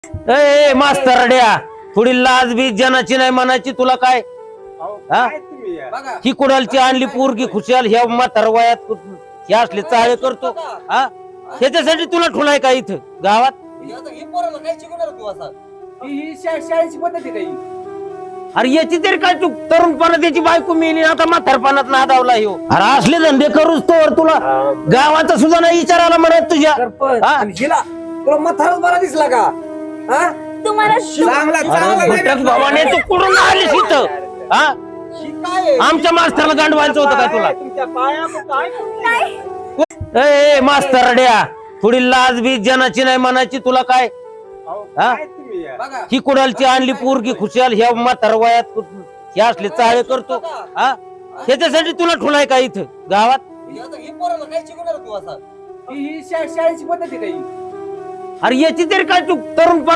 ए मास्तरड्या, थोडी लाज बी जनाची नाही मनाची तुला काय? हा? ही कुडालची आणली पोरगी खुशाल ह्या म्हातार वयात हे असले चाळे करतो हा? त्याच्यासाठी तुला ठुलाय का इथं गावात? शाळेची पद्धत आहे काही. अरे याची तरी काय तू तरुणपणात त्याची बायको मिळली आता म्हातारपणात नादावला ह्यो. अरे असले धंदे करूच तोवर तुला गावाचा सुद्धा नाही विचारायला म्हणत तुझ्या. सरपंच, हा? आणि हिला तुला म्हाताराच बरा दिसला का? हा? तुम्हाला अरे भटक भावाने तू कुठून आलीस इथं हा? आमच्या मास्तरला गांडवायचं होतं काय तुला? ए मास्तरड्या, थोडी लाज बी जनाची नाही मनाची तुला काय? हा? ही कुडालची आणली पोरगी खुशाल ह्या म्हातार वयात हे असले चाळे करतो हा? त्याच्यासाठी तुला ठुलाय का इथं गावात? शाळेची पद्धत आहे काही. अरे याची तरी काय तू तरुण